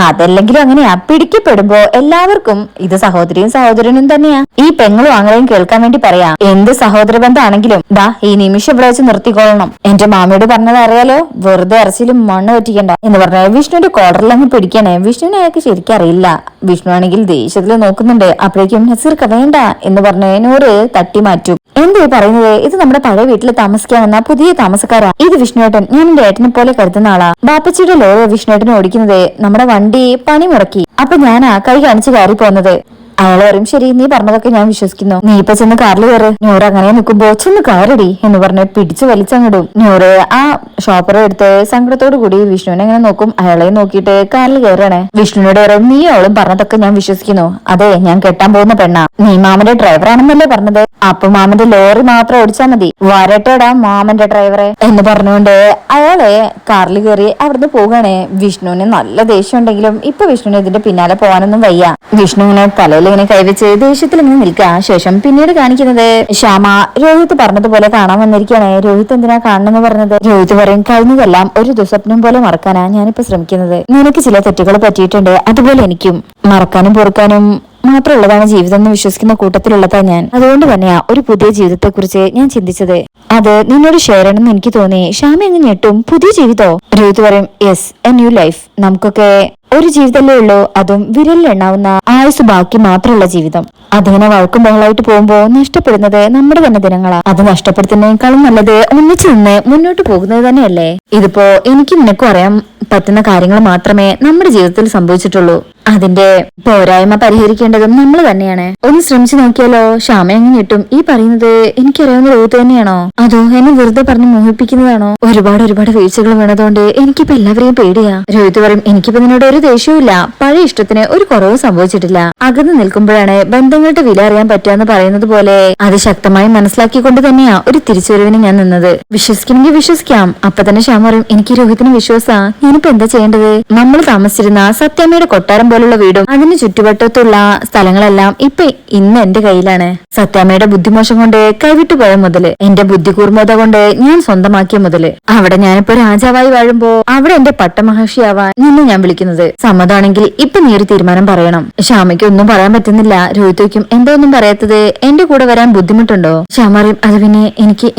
അതല്ലെങ്കിലും അങ്ങനെയാ, പിടിക്കപ്പെടുമ്പോ എല്ലാവർക്കും ഇത് സഹോദരിയും സഹോദരനും തന്നെയാ. ഈ പെങ്ങളും ആങ്ങളെയും കേൾക്കാൻ വേണ്ടി പറയാ, എന്ത് സഹോദര ബന്ധമാണെങ്കിലും ദാ ഈ നിമിഷം ഇവിടെ വെച്ച് നിർത്തിക്കൊള്ളണം. എന്റെ മാമിയോട് പറഞ്ഞത് അറിയാലോ, വെറുതെ ഇറച്ചിലും മണ്ണ് പറ്റിക്കണ്ട എന്ന് പറഞ്ഞ വിഷ്ണുവിന്റെ കോളറിൽ അങ്ങ് പിടിക്കണേ. വിഷ്ണുവിനെ അയാൾക്ക് ശരിക്കും അറിയില്ല. വിഷ്ണു ആണെങ്കിൽ ദേഷ്യത്തില് നോക്കുന്നുണ്ട്. അപ്പോഴേക്കും നസീർക്ക വേണ്ട എന്ന് പറഞ്ഞ് 100 തട്ടി മാറ്റും. എന്തേ പറയുന്നത്? ഇത് നമ്മുടെ പഴയ വീട്ടിൽ താമസിക്കാൻ വന്ന പുതിയ താമസക്കാരാ. ഇത് വിഷ്ണുവേട്ടൻ, ഞാൻ എന്റെ ഏട്ടനെ പോലെ കരുതുന്ന ആളാ. ബാപ്പച്ചിയുടെ ലോറി വിഷ്ണുവേട്ടനെ ഓടിക്കുന്നത്. നമ്മുടെ വണ്ടി പണി മുടക്കി, അപ്പൊ ഞാനാ കൈ കാണിച്ച് കയറി പോന്നത്. അയാൾ പറയും, ശരി, നീ പറഞ്ഞതൊക്കെ ഞാൻ വിശ്വസിക്കുന്നു, നീ ഇപ്പൊ ചെന്ന് കാറിൽ കയറ്. 100 അങ്ങനെ നിൽക്കുമ്പോ ചെന്ന് കയറടി എന്ന് പറഞ്ഞ് പിടിച്ചു വലിച്ചങ്ങിടും. 100 ആ ഷോപ്പറെ എടുത്ത് സങ്കടത്തോടു കൂടി വിഷ്ണുവിനെ അങ്ങനെ നോക്കും. അയാളെ നോക്കിയിട്ട് കാറിൽ കയറാണ്. വിഷ്ണുവിനോട് പറയും, നീ അവളും പറഞ്ഞതൊക്കെ ഞാൻ വിശ്വസിക്കുന്നു. അതെ, ഞാൻ കെട്ടാൻ പോകുന്ന പെണ്ണാ. നീ മാമന്റെ ഡ്രൈവറാണെന്നല്ലേ പറഞ്ഞത്? അപ്പൊ മാമന്റെ ലോറി മാത്രം ഓടിച്ചാ മതി. വരട്ടെടാ മാമന്റെ ഡ്രൈവറെ എന്ന് പറഞ്ഞുകൊണ്ട് അയാളെ കാറിൽ കയറി അവിടുന്ന് പോകാണ്. വിഷ്ണുവിന് നല്ല ദേഷ്യം ഉണ്ടെങ്കിലും ഇപ്പൊ വിഷ്ണുവിന് ഇതിന്റെ പിന്നാലെ പോകാനൊന്നും വയ്യ. വിഷ്ണുവിനെ തലയിൽ ഇങ്ങനെ കൈവച്ച് ദേഷ്യത്തിൽ ഇങ്ങനെ നിൽക്കുക. ശേഷം പിന്നീട് കാണിക്കുന്നത് ശ്യാമ രോഹിത് പറഞ്ഞതുപോലെ കാണാൻ വന്നിരിക്കുകയാണ്. രോഹിത് എന്തിനാ കാണണമെന്ന് പറഞ്ഞത്? രോഹിത് പറയും, കഴിഞ്ഞതെല്ലാം ഒരു ദുസ്വപ്നം പോലെ മറക്കാനാ ഞാനിപ്പോ ശ്രമിക്കുന്നത്. നിനക്ക് ചില തെറ്റുകൾ പറ്റിയിട്ടുണ്ട്, അതുപോലെ എനിക്കും. മറക്കാനും പൊറുക്കാനും മാത്രമുള്ളതാണ് ജീവിതം എന്ന് വിശ്വസിക്കുന്ന കൂട്ടത്തിലുള്ളതാ ഞാൻ. അതുകൊണ്ട് തന്നെയാ ഒരു പുതിയ ജീവിതത്തെ കുറിച്ച് ഞാൻ ചിന്തിച്ചത്. അത് നിന്നോട് ഷെയർ ചെയ്യണമെന്ന് എനിക്ക് തോന്നി. ശ്യാമ അങ്ങ് ഞെട്ടും. പുതിയ ജീവിതോ? രോഹിത് പറയും, യെസ്, എ ന്യൂ ലൈഫ്. നമുക്കൊക്കെ ഒരു ജീവിതമല്ലേ ഉള്ളൂ, അതും വിരലിലെണ്ണാവുന്ന ആയുസ് ബാക്കി മാത്രമുള്ള ജീവിതം. അതിങ്ങനെ വഴക്കും ബഹളമായിട്ട് പോകുമ്പോ നഷ്ടപ്പെടുന്നത് നമ്മുടെ തന്നെ ദിനങ്ങളാ. അത് നഷ്ടപ്പെടുത്തുന്നതിനേക്കാളും നല്ലത് ഒന്നിച്ചു നിന്ന് മുന്നോട്ട് പോകുന്നത് തന്നെയല്ലേ. ഇതിപ്പോ എനിക്ക് നിനക്കും അറിയാൻ പറ്റുന്ന കാര്യങ്ങൾ മാത്രമേ നമ്മുടെ ജീവിതത്തിൽ സംഭവിച്ചിട്ടുള്ളൂ. അതിന്റെ പോരായ്മ പരിഹരിക്കേണ്ടതും നമ്മൾ തന്നെയാണ്. ഒന്ന് ശ്രമിച്ചു നോക്കിയാലോ? ശ്യാമ അങ്ങ് ഞെട്ടും. ഈ പറയുന്നത് എനിക്കറിയാവുന്ന രോഹിത് തന്നെയാണോ, അതോ എന്നെ വെറുതെ പറഞ്ഞ് മോഹിപ്പിക്കുന്നതാണോ? ഒരുപാട് വീഴ്ചകൾ വീണതുകൊണ്ട് എനിക്കിപ്പോ എല്ലാവരെയും പേടിയാ. രോഹിത് പറയും, എനിക്കിപ്പോ നിന്നോട് ഒരു ദേഷ്യവുമില്ല, പഴയ ഇഷ്ടത്തിന് ഒരു കുറവും സംഭവിച്ചിട്ടില്ല. അകന്ന് നിൽക്കുമ്പോഴാണ് ബന്ധങ്ങളുടെ വില അറിയാൻ പറ്റുക പറയുന്നത് പോലെ അത് ശക്തമായി മനസ്സിലാക്കിക്കൊണ്ട് തന്നെയാ ഒരു തിരിച്ചുവരവിന് ഞാൻ നിന്നത്. വിശ്വസിക്കണമെങ്കിൽ വിശ്വസിക്കാം. അപ്പൊ തന്നെ ശ്യാമ പറയും, എനിക്ക് രോഹിത്തിന് വിശ്വാസാ. ഞാനിപ്പോ എന്താ ചെയ്യേണ്ടത്? നമ്മൾ താമസിച്ചിരുന്ന സത്യാമ്മയുടെ കൊട്ടാരം പോലുള്ള വീടും അതിന് ചുറ്റുവട്ടത്തുള്ള സ്ഥലങ്ങളെല്ലാം ഇപ്പൊ ഇന്ന് എന്റെ കയ്യിലാണ്. സത്യാമ്മയുടെ ബുദ്ധിമോശം കൊണ്ട് കൈവിട്ടു പോയ മുതല്, എന്റെ ബുദ്ധി കൂർമ്മത കൊണ്ട് ഞാൻ സ്വന്തമാക്കിയ മുതല്, അവിടെ ഞാനിപ്പോ രാജാവായി വാഴുമ്പോ അവിടെ എന്റെ പട്ടമഹർഷിയാവാൻ നിന്നെ ഞാൻ വിളിക്കുന്നത്. സമ്മതമാണെങ്കിൽ ഇപ്പൊ നീ ഒരു തീരുമാനം പറയണം. ശ്യാമയ്ക്ക് ഒന്നും പറയാൻ പറ്റുന്നില്ല. രോഹിതയ്ക്കും എന്താ ഒന്നും പറയാത്തത്? എന്റെ കൂടെ വരാൻ ബുദ്ധിമുട്ടുണ്ടോ? ശ്യാമ പറയും, അത് പിന്നെ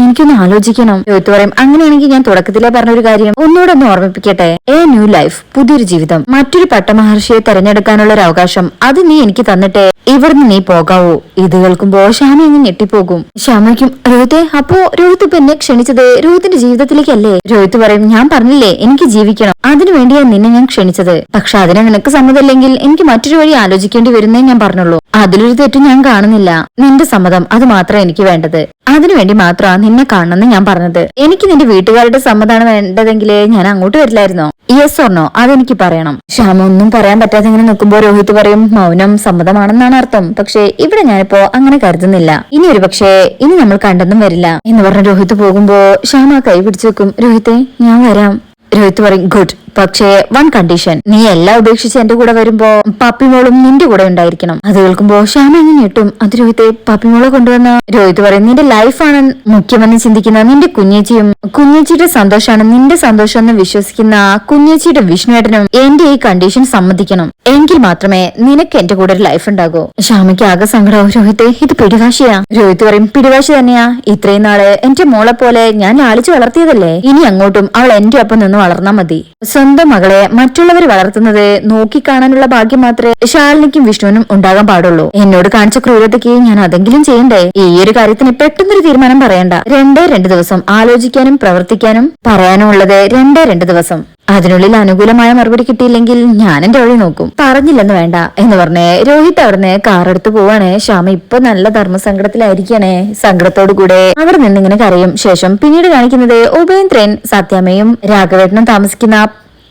എനിക്കൊന്ന് ആലോചിക്കണം. രോഹിത് പറയും, അങ്ങനെയാണെങ്കിൽ ഞാൻ തുടക്കത്തിലേ പറഞ്ഞൊരു കാര്യം ഒന്നുകൂടെ ഒന്ന് ഓർമ്മിപ്പിക്കട്ടെ. എ ന്യൂ ലൈഫ്, പുതിയൊരു ജീവിതം, മറ്റൊരു പട്ടമഹർഷിയെ തെരഞ്ഞെടുക്കാനുള്ള ഒരു അവകാശം, അത് നീ എനിക്ക് തന്നിട്ടേ ഇവിടുന്ന് നീ പോകാവൂ. ഇത് കേൾക്കുമ്പോ ശ്യാമ അങ്ങ് ഞെട്ടിപ്പോകും. ശ്യാമയ്ക്കും, രോഹിത്തെ, അപ്പോ രോഹിത് ഇപ്പൊ എന്നെ ക്ഷണിച്ചത് രോഹിത്തിന്റെ ജീവിതത്തിലേക്കല്ലേ? രോഹിത് പറയും, ഞാൻ പറഞ്ഞില്ലേ എനിക്ക് ജീവിക്കണം, അതിനുവേണ്ടിയാ നിന്നെ ഞാൻ ക്ഷണിച്ചത്. പക്ഷെ അതിന് നിനക്ക് സമ്മതമില്ലെങ്കിൽ എനിക്ക് മറ്റൊരു വഴി ആലോചിക്കേണ്ടി വരുന്നേ ഞാൻ പറഞ്ഞുള്ളൂ. അതിലൊരു തെറ്റും ഞാൻ കാണുന്നില്ല. നിന്റെ സമ്മതം അത് മാത്രമേ എനിക്ക് വേണ്ടത്. അതിനുവേണ്ടി മാത്രമാണ് നിന്നെ കാണണമെന്ന് ഞാൻ പറഞ്ഞത്. എനിക്ക് നിന്റെ വീട്ടുകാരുടെ സമ്മതമാണ് വേണ്ടതെങ്കിൽ ഞാൻ അങ്ങോട്ട് വരില്ലായിരുന്നോ? യെസ് ഓർണോ അതെനിക്ക് പറയണം. ശ്യാമ ഒന്നും പറയാൻ പറ്റാതെ ഇങ്ങനെ നിൽക്കുമ്പോ രോഹിത് പറയും മൗനം സമ്മതമാണെന്നാണ് അർത്ഥം. പക്ഷെ ഇവിടെ ഞാനിപ്പോ അങ്ങനെ കരുതുന്നില്ല. ഇനി ഒരു പക്ഷേ ഇനി നമ്മൾ കണ്ടെന്നും വരില്ല എന്ന് പറഞ്ഞ രോഹിത് പോകുമ്പോ ശ്യാമ കൈ പിടിച്ചു വെക്കും. രോഹിത്തെ ഞാൻ വരാം. രോഹിത് പറയും ഗുഡ്, പക്ഷേ വൺ കണ്ടീഷൻ. നീ എല്ലാം ഉപേക്ഷിച്ച് എന്റെ കൂടെ വരുമ്പോ പപ്പിമോളും നിന്റെ കൂടെ ഉണ്ടായിരിക്കണം. അത് കേൾക്കുമ്പോ ശ്യാമ എങ്ങനെ ഞെട്ടും. അത് രോഹിത്തെ പപ്പിമോളെ കൊണ്ടുവന്ന രോഹിത് പറയും നിന്റെ ലൈഫാണ് മുഖ്യമെന്ന് ചിന്തിക്കുന്ന നിന്റെ കുഞ്ഞേച്ചിയും കുഞ്ഞേച്ചിയുടെ സന്തോഷമാണ് നിന്റെ സന്തോഷം എന്ന് വിശ്വസിക്കുന്ന കുഞ്ഞേച്ചിയുടെ വിഷ്ണുവേട്ടനും എന്റെ ഈ കണ്ടീഷൻ സമ്മതിക്കണം. എങ്കിൽ മാത്രമേ നിനക്ക് എന്റെ കൂടെ ഒരു ലൈഫ് ഉണ്ടാകൂ. ശ്യാമയ്ക്ക് ആകെ സങ്കടവും. രോഹിത്തെ ഇത് പിടിവാശിയാ. രോഹിത് പറയും പിടിവാശി തന്നെയാ. ഇത്രയും നാള് എന്റെ മോളെ പോലെ ഞാൻ ലാളിച്ചു വളർത്തിയതല്ലേ. ഇനി അങ്ങോട്ടും അവൾ എന്റെ ഒപ്പം നിന്ന് വളർന്നാ മതി. സ്വന്തം മകളെ മറ്റുള്ളവർ വളർത്തുന്നത് നോക്കിക്കാണാനുള്ള ഭാഗ്യം മാത്രമേ ശാലിനിക്കും വിഷ്ണുവിനും ഉണ്ടാകാൻ പാടുള്ളൂ. എന്നോട് കാണിച്ച ക്രൂരതയ്ക്ക് ഞാൻ അതെങ്കിലും ചെയ്യണ്ടേ. ഈ ഒരു കാര്യത്തിന് പെട്ടെന്നൊരു തീരുമാനം പറയണ്ട. 2 ദിവസം ആലോചിക്കാനും പ്രവർത്തിക്കാനും പറയാനും ഉള്ളത് 2 ദിവസം. അതിനുള്ളിൽ അനുകൂലമായ മറുപടി കിട്ടിയില്ലെങ്കിൽ ഞാൻ എന്റെ വഴി നോക്കും. പറഞ്ഞില്ലെന്ന് വേണ്ട എന്ന് പറഞ്ഞ് രോഹിത് അവിടുന്ന് കാറെടുത്ത് പോവാണ്. ശ്യാമ ഇപ്പൊ നല്ല ധർമ്മസങ്കടത്തിലായിരിക്കണേ. സങ്കടത്തോടു കൂടെ അവിടെ നിന്നിങ്ങനെ കരയും. ശേഷം പിന്നീട് കാണിക്കുന്നത് ഉപേന്ദ്രൻ സത്യാമ്മയും രാഘവേട്ടനും താമസിക്കുന്ന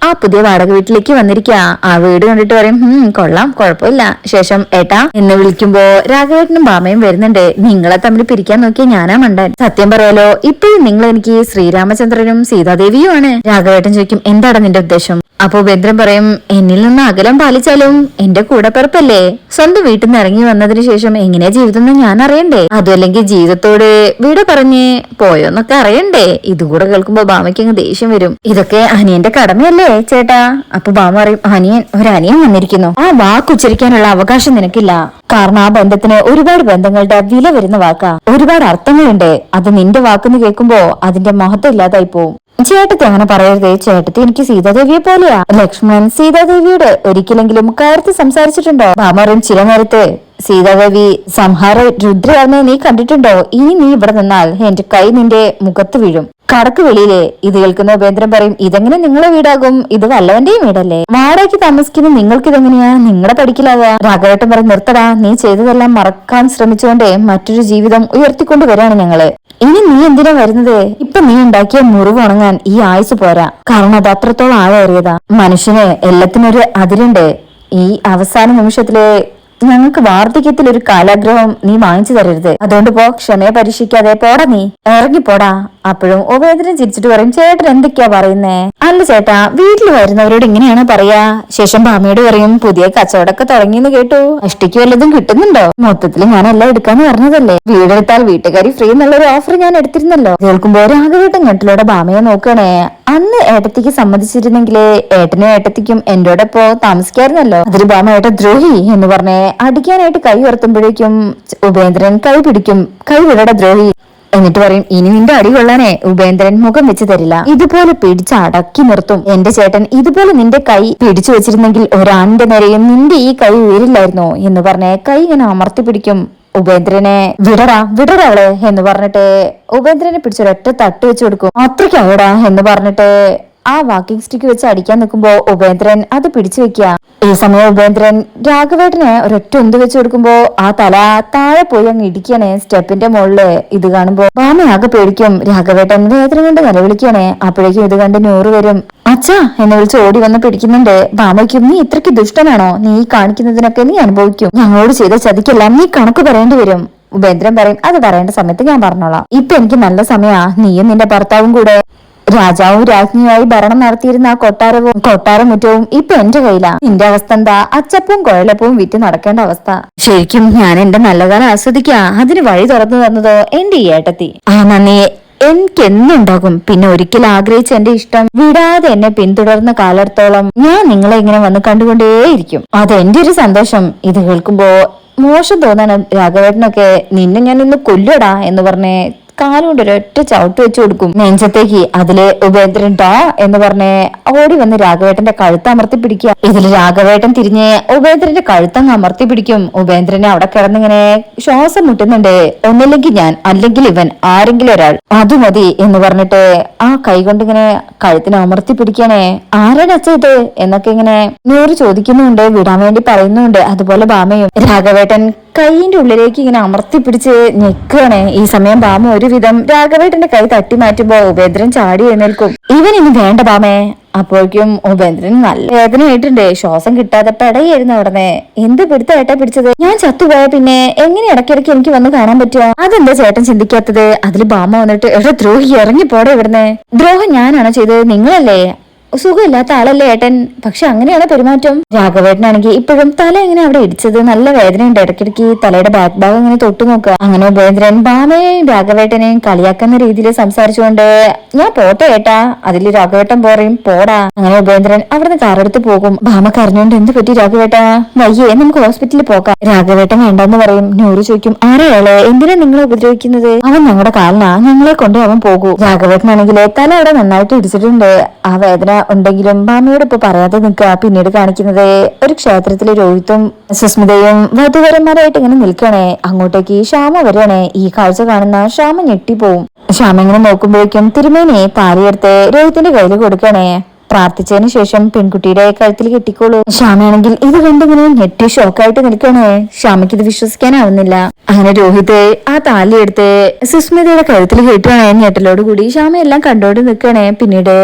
ആ പുതിയ വാടക വീട്ടിലേക്ക് വന്നിരിക്കുക. ആ വീട് കണ്ടിട്ട് പറയും കൊള്ളാം, കുഴപ്പമില്ല. ശേഷം ഏട്ടാ എന്ന് വിളിക്കുമ്പോ രാഘവേട്ടനും ബാമയും വരുന്നുണ്ട്. നിങ്ങളെ തമ്മിൽ പിരിക്കാൻ നോക്കിയ ഞാനാ മണ്ടൻ. സത്യം പറയാലോ ഇപ്പോഴും നിങ്ങൾ എനിക്ക് ശ്രീരാമചന്ദ്രനും സീതാദേവിയുമാണ്. രാഘവേട്ടൻ ചോദിക്കും എന്താണ് നിന്റെ ഉദ്ദേശം? അപ്പൊ ഉപേന്ദ്രൻ പറയും എന്നിൽ നിന്ന് അകലം പാലിച്ചാലും എന്റെ കൂടെ പിറപ്പല്ലേ. സ്വന്തം വീട്ടിൽ നിന്ന് ഇറങ്ങി വന്നതിന് ശേഷം എങ്ങനെയാ ജീവിതം എന്ന് ഞാൻ അറിയണ്ടേ. അതുമല്ലെങ്കിൽ ജീവിതത്തോട് വീട് പറഞ്ഞ് പോയോന്നൊക്കെ അറിയണ്ടേ. ഇതുകൂടെ കേൾക്കുമ്പോ ബാമയ്ക്ക് അങ്ങ് ദേഷ്യം വരും. ഇതൊക്കെ അനിയന്റെ കടമയല്ലേ ചേട്ടാ? അപ്പൊ ബാമ പറയും ഒരനിയൻ വന്നിരിക്കുന്നു. ആ വാക്ക് ഉച്ചരിക്കാനുള്ള അവകാശം നിനക്കില്ല. കാരണം ആ ബന്ധത്തിന് ഒരുപാട് ബന്ധങ്ങളുടെ വില വരുന്ന വാക്കാ. ഒരുപാട് അർത്ഥങ്ങളുണ്ട്. അത് നിന്റെ വാക്കെന്ന് കേൾക്കുമ്പോ അതിന്റെ മഹത്വം ഇല്ലാതായി പോവും. ചേട്ടത്തി അങ്ങനെ പറയരുതേ. ചേട്ടത്തി എനിക്ക് സീതാദേവിയെ പോലെയാ. ലക്ഷ്മണൻ സീതാദേവിയോട് ഒരിക്കലെങ്കിലും കയർത്ത് സംസാരിച്ചിട്ടുണ്ടോ? ഭാമറും ചില നേരത്ത് സീതാദേവി സംഹാര രുദ്രയാണെന്ന് നീ കണ്ടിട്ടുണ്ടോ? ഇനി നീ ഇവിടെ നിന്നാൽ എന്റെ കൈ നിന്റെ മുഖത്ത് വീഴും. കടക്ക് വെളിയിലെ. ഇത് കേൾക്കുന്ന ഉപേന്ദ്രൻ പറയും ഇതെങ്ങനെ നിങ്ങളെ വീടാകും? ഇത് വല്ലവന്റെയും വീടല്ലേ. വാടകയ്ക്ക് താമസിക്കുന്ന നിങ്ങൾക്ക് ഇതെങ്ങനെയാ നിങ്ങളുടെ പഠിക്കലാകാ? രാഘവേട്ടൻ പറയും നിർത്തടാ. നീ ചെയ്തതെല്ലാം മറക്കാൻ ശ്രമിച്ചുകൊണ്ടേ മറ്റൊരു ജീവിതം ഉയർത്തിക്കൊണ്ടുവരാണ് ഞങ്ങള്. ഇനി നീ എന്തിനാ വരുന്നത്? ഇപ്പൊ നീ ഉണ്ടാക്കിയ മുറിവ് ഉണങ്ങാൻ ഈ ആയുസ് പോരാ. കാരണം അത് അത്രത്തോളം ആഴേറിയതാ. മനുഷ്യന് എല്ലാത്തിനൊരു അതിരുണ്ട്. ഈ അവസാന നിമിഷത്തിലെ ഞങ്ങൾക്ക് വാർദ്ധക്യത്തിൽ ഒരു കാലാഗ്രഹം നീ വാങ്ങിച്ചു തരരുത്. അതുകൊണ്ട് പോ. ക്ഷമയെ പരീക്ഷിക്കാതെ പോടാ. നീ ഇറങ്ങിപ്പോടാ. അപ്പോഴും ഉപേന്ദ്രൻ ചിരിച്ചിട്ട് പറയും ചേട്ടൻ എന്തൊക്കെയാ പറയുന്നേ? അല്ല ചേട്ടാ വീട്ടിൽ വരുന്നവരോട് ഇങ്ങനെയാണ് പറയാ. ശേഷം ഭാമയോട് പറയും പുതിയ കച്ചവടമൊക്കെ തുടങ്ങിയെന്ന് കേട്ടു. അഷ്ടിക്ക് വല്ലതും കിട്ടുന്നുണ്ടോ? മൊത്തത്തിൽ ഞാൻ എല്ലാം എടുക്കാന്ന് പറഞ്ഞതല്ലേ. വീടെടുത്താൽ വീട്ടുകാരി ഫ്രീ എന്നുള്ളൊരു ഓഫർ ഞാൻ എടുത്തിരുന്നല്ലോ. കേൾക്കുമ്പോ രാഘവേട്ടൻ കെട്ടിലൂടെ ഭാമയെ നോക്കണേ. അന്ന് ഏട്ടത്തിക്ക് സമ്മതിച്ചിരുന്നെങ്കിലേ ഏട്ടനും ഏട്ടത്തിക്കും എന്റോടൊപ്പോ താമസിക്കായിരുന്നല്ലോ. അതിൽ ഭാമ ഏട്ട ദ്രോഹി എന്ന് പറഞ്ഞേ അടിക്കാനായിട്ട് കൈ ഉയർത്തുമ്പോഴേക്കും ഉപേന്ദ്രൻ കൈ പിടിക്കും. കൈ വിടട ദ്രോഹി എന്നിട്ട് പറയും ഇനി നിന്റെ അടി കൊള്ളാനേ ഉപേന്ദ്രൻ മുഖം വെച്ച് തരില്ല. ഇതുപോലെ പിടിച്ച് അടക്കി നിർത്തും. എന്റെ ചേട്ടൻ ഇതുപോലെ നിന്റെ കൈ പിടിച്ചു വെച്ചിരുന്നെങ്കിൽ ഒരാണിന്റെ നേരെയും നിന്റെ ഈ കൈ ഉയരില്ലായിരുന്നോ എന്ന് പറഞ്ഞ് കൈ ഇങ്ങനെ അമർത്തി പിടിക്കും. ഉപേന്ദ്രനെ വിടടാ അവളെ എന്ന് പറഞ്ഞിട്ട് ഉപേന്ദ്രനെ പിടിച്ചൊരൊറ്റ തട്ട് വെച്ച് കൊടുക്കും. അത്രയ്ക്ക് അവടാ എന്ന് പറഞ്ഞിട്ട് ആ വാക്കിംഗ് സ്റ്റിക്ക് വെച്ച് അടിക്കാൻ നിൽക്കുമ്പോ ഉപേന്ദ്രൻ അത് പിടിച്ചു വെക്കുക. ഈ സമയം ഉപേന്ദ്രൻ രാഘവേട്ടന് ഒരൊറ്റ ഒന്ത് വെച്ച് കൊടുക്കുമ്പോ ആ തല താഴെ പോയി അങ്ങ് ഇടിക്കണേ സ്റ്റെപ്പിന്റെ മുകളില്. ഇത് കാണുമ്പോ ഭാമയാകെ പേടിക്കും. രാഘവേട്ടൻ വേദന കൊണ്ട് നിലവിളിക്കണേ. അപ്പോഴേക്കും ഇത് കണ്ട് നൂറ് വരും. അച്ഛാ എന്ന് വിളിച്ച് ഓടി വന്ന് പിടിക്കുന്നുണ്ട്. ഭാമയ്ക്കും നീ ഇത്രയ്ക്ക് ദുഷ്ടനാണോ? നീ കാണിക്കുന്നതിനൊക്കെ നീ അനുഭവിക്കും. ഞങ്ങളോട് ചെയ്ത ചതിക്കെല്ലാം നീ കണക്ക് പറയേണ്ടി വരും. ഉപേന്ദ്രൻ പറയും അത് പറയേണ്ട സമയത്ത് ഞാൻ പറഞ്ഞോളാം. ഇപ്പൊ എനിക്ക് നല്ല സമയാ. നീയും നിന്റെ ഭർത്താവും കൂടെ രാജാവും രാജ്ഞിയുമായി ഭരണം നടത്തിയിരുന്ന ആ കൊട്ടാരമുറ്റവും ഇപ്പൊ എന്റെ കയ്യിലാ. നിന്റെ അവസ്ഥ എന്താ? അച്ചപ്പവും കുഴലപ്പവും വിറ്റ് നടക്കേണ്ട അവസ്ഥ. ശരിക്കും ഞാൻ എന്റെ നല്ലകാലം ആസ്വദിക്കാ. അതിന് വഴി തുറന്നു തന്നതോ എന്റെ ഈ ഏട്ടത്തി. ആ നന്ദി എനിക്കെന്നുണ്ടാകും. പിന്നെ ഒരിക്കൽ ആഗ്രഹിച്ച എന്റെ ഇഷ്ടം വിടാതെ എന്നെ പിന്തുടർന്ന കാലത്തോളം ഞാൻ നിങ്ങളെ ഇങ്ങനെ വന്ന് കണ്ടുകൊണ്ടേയിരിക്കും. അത് എന്റെ ഒരു സന്തോഷം. ഇത് കേൾക്കുമ്പോ മോശം തോന്നാണ് രാഘവേട്ടനൊക്കെ. നിന്നെ ഞാൻ ഇന്ന് കൊല്ലുടാ എന്ന് പറഞ്ഞ് കാലുകൊണ്ട് ഒരൊറ്റ ചവിട്ട് വെച്ചു കൊടുക്കും നെഞ്ചത്തേക്ക്. അതില് ഉപേന്ദ്രൻ ടാ എന്ന് പറഞ്ഞ് ഓടി വന്ന് രാഘവേട്ടന്റെ കഴുത്ത് അമർത്തി പിടിക്കുക. ഇതില് രാഘവേട്ടൻ തിരിഞ്ഞ് ഉപേന്ദ്രന്റെ കഴുത്തങ്ങ് അമർത്തി പിടിക്കും. ഉപേന്ദ്രനെ അവിടെ കിടന്നിങ്ങനെ ശ്വാസം മുട്ടുന്നുണ്ട്. ഒന്നില്ലെങ്കിൽ ഞാൻ, അല്ലെങ്കിൽ ഇവൻ, ആരെങ്കിലും ഒരാൾ, അത് മതി എന്ന് പറഞ്ഞിട്ട് ആ കൈ കൊണ്ട് ഇങ്ങനെ കഴുത്തിനെ അമർത്തി പിടിക്കണേ. ആരാണ് അച്ഛ ഇത് എന്നൊക്കെ ഇങ്ങനെ നൂറ് ചോദിക്കുന്നുണ്ട്, വിടാൻ വേണ്ടി പറയുന്നുണ്ട്. അതുപോലെ ബാമയും രാഘവേട്ടൻ കൈയിന്റെ ഉള്ളിലേക്ക് ഇങ്ങനെ അമർത്തി പിടിച്ച് ഞെക്കുകയാണ്. ഈ സമയം ബാമ ഒരുവിധം രാഘവേട്ടന്റെ കൈ തട്ടി മാറ്റുമ്പോ ഉപേന്ദ്രൻ ചാടി എഴുന്നേൽക്കും. ഇവൻ ഇനി വേണ്ട ബാമേ. അപ്പോഴേക്കും ഉപേന്ദ്രൻ നല്ല വേദനയായിട്ടുണ്ട്. ശ്വാസം കിട്ടാതെ പെടയായിരുന്നു അവിടുന്ന്. എന്ത് പിടുത്തായിട്ടാ പിടിച്ചത്? ഞാൻ ചത്തുപോയ പിന്നെ എങ്ങനെ ഇടയ്ക്കിടയ്ക്ക് എനിക്ക് വന്ന് കാണാൻ പറ്റുക? അതെന്താ ചേട്ടൻ ചിന്തിക്കാത്തത്? അതില് ബാമ വന്നിട്ട് എവിടെ ദ്രോഹി ഇറങ്ങി പോടെ ഇവിടുന്ന്. ദ്രോഹം ഞാനാണോ ചെയ്തത്? നിങ്ങളല്ലേ? സുഖമില്ലാത്ത ആളല്ലേ ഏട്ടൻ? പക്ഷെ അങ്ങനെയാണ് പെരുമാറ്റം. രാഘവേട്ടനാണെങ്കിൽ ഇപ്പോഴും തല എങ്ങനെ അവിടെ ഇടിച്ചത്? നല്ല വേദനയുണ്ട്. ഇടയ്ക്കിടയ്ക്ക് തലയുടെ ബാക്ക് ഭാഗം ഇങ്ങനെ തൊട്ടു നോക്കുക. അങ്ങനെ ഉപേന്ദ്രൻ ബാമയെയും രാഘവേട്ടനെയും കളിയാക്കുന്ന രീതിയിൽ സംസാരിച്ചുകൊണ്ട് ഞാൻ പോട്ടെ ഏട്ടാ. അതില് രാഘവേട്ടൻ പറയും പോടാ. അങ്ങനെ ഉപേന്ദ്രൻ അവിടുന്ന് കാറെടുത്ത് പോകും. ബാമ കരഞ്ഞോണ്ട് എന്ത് പറ്റി രാഘവേട്ടാ? വയ്യേ, നമുക്ക് ഹോസ്പിറ്റലിൽ പോകാം. രാഘവേട്ടൻ വേണ്ടെന്ന് പറയും. നൂറ് ചോദിക്കും ആരെയാളെ, എന്തിനാ നിങ്ങളെ ഉപദ്രവിക്കുന്നത്? അവൻ ഞങ്ങളുടെ കാലിനാ, ഞങ്ങളെ കൊണ്ട് അവൻ പോകൂ. രാഘവേട്ടനാണെങ്കിൽ തല അവിടെ നന്നായിട്ട് ഇടിച്ചിട്ടുണ്ട്. ആ വേദന ഉണ്ടെങ്കിലും ബാമയോട് ഇപ്പൊ പറയാതെ നിൽക്കുക. പിന്നീട് കാണിക്കുന്നത് ഒരു ക്ഷേത്രത്തിലെ രോഹിത്തും സുസ്മിതയും വധുവരന്മാരായിട്ട് ഇങ്ങനെ നിൽക്കണേ. അങ്ങോട്ടേക്ക് ശ്യാമ വരികയാണേ. ഈ കാഴ്ച കാണുന്ന ശ്യാമ ഞെട്ടിപ്പോവും. ശ്യാമ ഇങ്ങനെ നോക്കുമ്പോഴേക്കും തിരുമേനി താലിയെടുത്ത് രോഹിത്തിന്റെ കയ്യിൽ കൊടുക്കണേ. പ്രാർത്ഥിച്ചതിന് ശേഷം പെൺകുട്ടിയുടെ കഴുത്തിൽ കെട്ടിക്കോളൂ. ശ്യാമയാണെങ്കിൽ ഇത് കണ്ടിങ്ങനെ ഞെട്ടി ഷോക്കായിട്ട് നിൽക്കണേ. ശ്യാമയ്ക്ക് ഇത് വിശ്വസിക്കാനാവുന്നില്ല. അങ്ങനെ രോഹിത് ആ താലിയെടുത്ത് സുസ്മിതയുടെ കഴുത്തിൽ കെട്ടുകയാണേ. ഞെട്ടലോട് കൂടി ശ്യാമ എല്ലാം കണ്ടോണ്ട് നിൽക്കണേ. പിന്നീട്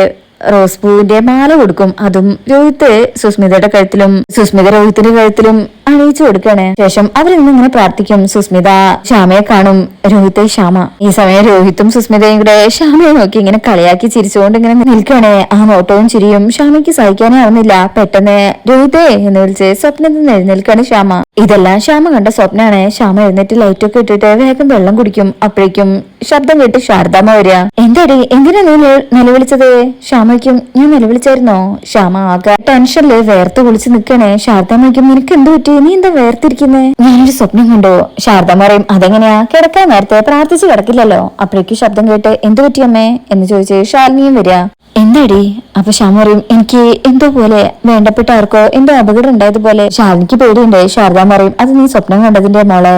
റോസ് പൂവിന്റെ മാല കൊടുക്കും. അതും രോഹിത്ത് സുസ്മിതയുടെ കഴുത്തിലും സുസ്മിത രോഹിത്തിന്റെ കഴുത്തിലും അണിയിച്ചു കൊടുക്കണേ. ശേഷം അവരിന്ന് ഇങ്ങനെ പ്രാർത്ഥിക്കും. സുസ്മിത ശ്യാമയെ കാണും. രോഹിത്ത് ശ്യാമ. ഈ സമയം രോഹിത്തും സുസ്മിതയും കൂടെ ശ്യാമയെ നോക്കി ഇങ്ങനെ കളിയാക്കി ചിരിച്ചുകൊണ്ട് ഇങ്ങനെ നിൽക്കണേ. ആ നോട്ടവും ചിരിയും ശ്യാമയ്ക്ക് സഹിക്കാനേ ആവുന്നില്ല. പെട്ടെന്ന് രോഹിതേ എന്ന് വിളിച്ച് സ്വപ്നത്തിൽ നിന്ന് എഴുന്നേൽക്കാണ് ശ്യാമ. ഇതെല്ലാം ശ്യാമ കണ്ട സ്വപ്നാണ്. ശ്യാമ എഴുന്നേറ്റ് ലൈറ്റൊക്കെ ഇട്ടിട്ട് വേഗം വെള്ളം കുടിക്കും. അപ്പോഴേക്കും ശബ്ദം കേട്ട് ശാരദാമ്മ വരിക. എന്താടി, എന്തിനാ നീ നിലവിളിച്ചത്? ശ്യാമയ്ക്കും ഞാൻ നിലവിളിച്ചായിരുന്നോ? ശ്യാമ ആകെ ടെൻഷനില് വേർത്ത് കുളിച്ച് നിൽക്കണേ. ശാരദാമ്മയ്ക്കും നിനക്ക് എന്ത് പറ്റി? നീ എന്താ വേർതിരിക്കുന്നേ? ഞാനൊരു സ്വപ്നം കണ്ടു. ശാരദാമ്മ പറയും അതെങ്ങനെയാ? കിടക്കാൻ നേരത്തെ പ്രാർത്ഥിച്ച് കിടക്കില്ലല്ലോ. അപ്പോഴേക്കും ശബ്ദം കേട്ട് എന്ത് പറ്റിയമ്മേ എന്ന് ചോദിച്ച് ശാലിനിയും വരിക. എന്താടി? അപ്പൊ ശ്യാമ പറയും എനിക്ക് എന്തോ പോലെ, വേണ്ടപ്പെട്ട ആർക്കോ എന്തോ അപകടം ഉണ്ടായതുപോലെ. ശാലിനിക്ക് പേടിയുണ്ട്. ശാരദാമ്മ പറയും അത് നീ സ്വപ്നം കണ്ടതിന്റെ മോളെ,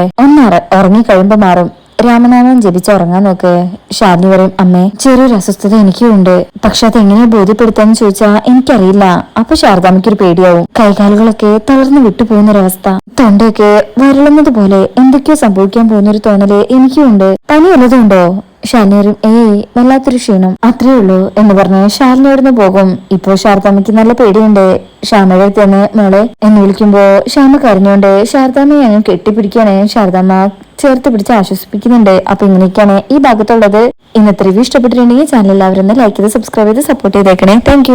ഉറങ്ങി കഴിയുമ്പോ മാറും. രാമനാമം ജപിച്ച് ഉറങ്ങാൻ നോക്ക്. ശാലിനി പറയും അമ്മേ ചെറിയൊരു അസ്വസ്ഥത എനിക്കും ഉണ്ട്. പക്ഷെ അതെങ്ങനെ ബോധ്യപ്പെടുത്താന്ന് ചോദിച്ചാ എനിക്കറിയില്ല. അപ്പൊ ശാരദാമ്മയ്ക്കൊരു പേടിയാവും. കൈകാലുകളൊക്കെ തളർന്നു വിട്ടുപോകുന്നൊരവസ്ഥ, തൊണ്ടയൊക്കെ വരളുന്നത് പോലെ എന്തൊക്കെയോ സംഭവിക്കാൻ പോകുന്നൊരു തോന്നല് എനിക്കും ഉണ്ട്. പനി വല്ലതുണ്ടോ? ശാലിനി പറയും ഏയ് വല്ലാത്തൊരു ക്ഷീണം, അത്രേ ഉള്ളൂ എന്ന് പറഞ്ഞ് ശാലിനി അവിടുന്ന് പോകും. ഇപ്പോ ശാരദാമ്മയ്ക്ക് നല്ല പേടിയുണ്ട്. ശ്യാമയുടെ അടുത്ത് തന്നെ മോളെ എന്ന് വിളിക്കുമ്പോ ശ്യാമ കരഞ്ഞോണ്ട് ശാരദാമ്മയെ അങ്ങ് കെട്ടിപ്പിടിക്കാണ്. ശാരദാമ്മ ചേർത്ത് പിടിച്ച് ആശ്വസിപ്പിക്കുന്നുണ്ട്. അപ്പൊ ഇങ്ങനെയൊക്കെയാണ് ഈ ഭാഗത്തുള്ളത്. ഇന്നത്തെ റിവ്യൂ ഇഷ്ടപ്പെട്ടിട്ടുണ്ടെങ്കിൽ ചാനൽ എല്ലാവരും ലൈക്ക് ചെയ്ത് സബ്സ്ക്രൈബ് ചെയ്ത് സപ്പോർട്ട് ചെയ്തേക്കണേ. താങ്ക്